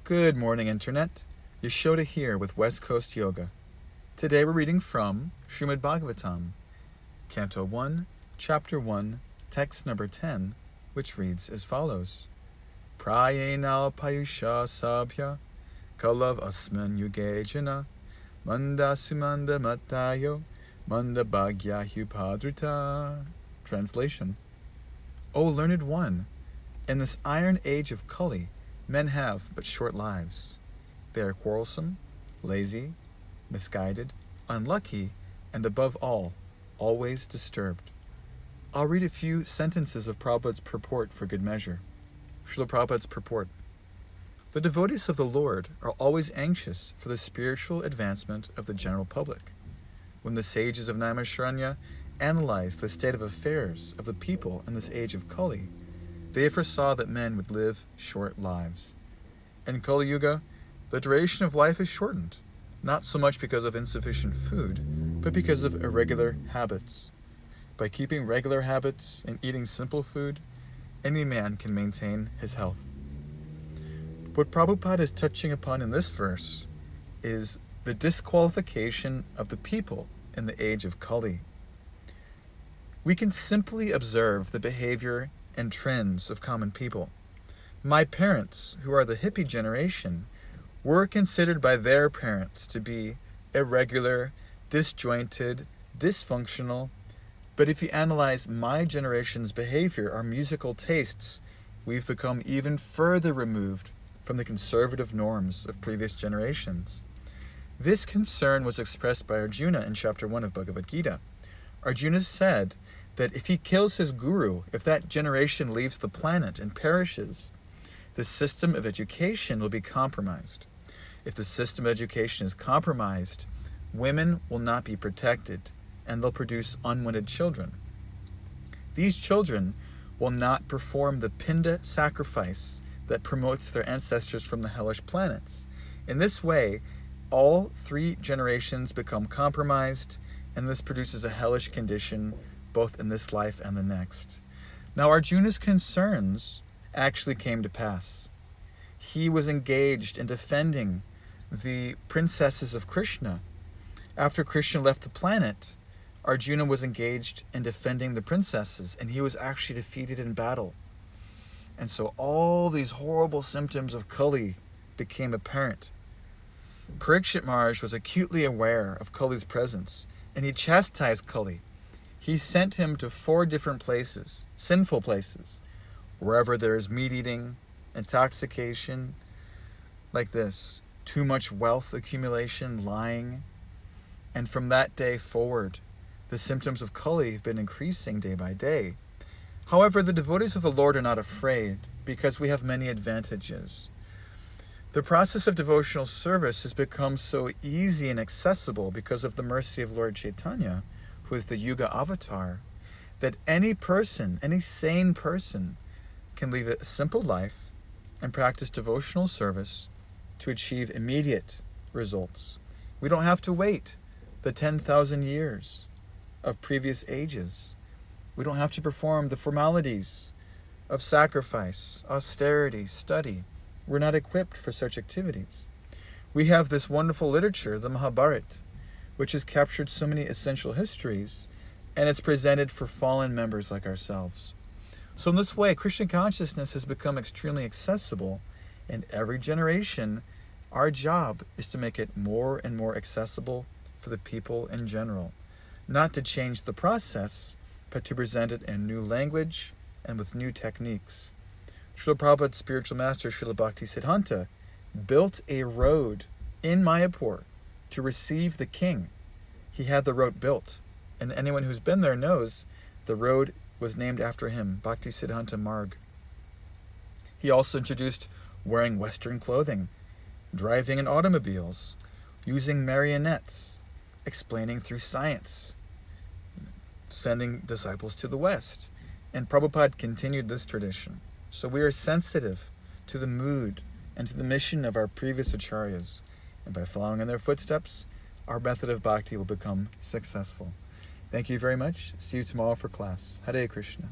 Good morning, Internet. Yashoda here with West Coast Yoga. Today we're reading from SRIMAD Bhagavatam, Canto 1, Chapter 1, Text number 10, which reads as follows. Prayenal payusha sabhya kalav asman yugejana manda sumanda matayo manda bhagya hupadrita. Translation. O learned one, in this iron age of Kali, men have but short lives. They are quarrelsome, lazy, misguided, unlucky, and above all, always disturbed. I'll read a few sentences of Prabhupada's purport for good measure. Srila Prabhupada's purport. The devotees of the Lord are always anxious for the spiritual advancement of the general public. When the sages of Naimisharanya analyzed the state of affairs of the people in this age of Kali, they foresaw that men would live short lives. In Kali Yuga, the duration of life is shortened, not so much because of insufficient food, but because of irregular habits. By keeping regular habits and eating simple food, any man can maintain his health. What Prabhupada is touching upon in this verse is the disqualification of the people in the age of Kali. We can simply observe the behavior and trends of common people. My parents, who are the hippie generation, were considered by their parents to be irregular, disjointed, dysfunctional. But if you analyze my generation's behavior, our musical tastes, we've become even further removed from the conservative norms of previous generations. This concern was expressed by Arjuna in chapter 1 of Bhagavad Gita. Arjuna said that if he kills his guru, if that generation leaves the planet and perishes, the system of education will be compromised. If the system of education is compromised, women will not be protected, and they'll produce unwanted children. These children will not perform the Pinda sacrifice that promotes their ancestors from the hellish planets. In this way, all three generations become compromised, and this produces a hellish condition both in this life and the next. Now, Arjuna's concerns actually came to pass. He was engaged in defending the princesses of Krishna. After Krishna left the planet, Arjuna was engaged in defending the princesses, and he was actually defeated in battle. And so all these horrible symptoms of Kali became apparent. Parikshit Maharaj was acutely aware of Kali's presence, and he chastised Kali. He sent him to 4 different places, sinful places, wherever there is meat eating, intoxication, like this, too much wealth accumulation, lying. And from that day forward, the symptoms of Kali have been increasing day by day. However, the devotees of the Lord are not afraid, because we have many advantages. The process of devotional service has become so easy and accessible because of the mercy of Lord Chaitanya, who is the Yuga avatar, that any person, any sane person, can lead a simple life and practice devotional service to achieve immediate results. We don't have to wait the 10,000 years of previous ages. We don't have to perform the formalities of sacrifice, austerity, study. We're not equipped for such activities. We have this wonderful literature, the Mahabharata, which has captured so many essential histories, and it's presented for fallen members like ourselves. So in this way, Krishna consciousness has become extremely accessible, and every generation, our job is to make it more and more accessible for the people in general. Not to change the process, but to present it in new language and with new techniques. Srila Prabhupada's spiritual master, Srila Bhaktisiddhanta, built a road in Mayapur to receive the king. He had the road built, and anyone who's been there knows the road was named after him, Bhaktisiddhanta Marg. He also introduced wearing Western clothing, driving in automobiles, using marionettes, explaining through science, sending disciples to the West. And Prabhupada continued this tradition. So we are sensitive to the mood and to the mission of our previous acharyas. And by following in their footsteps, our method of bhakti will become successful. Thank you very much. See you tomorrow for class. Hare Krishna.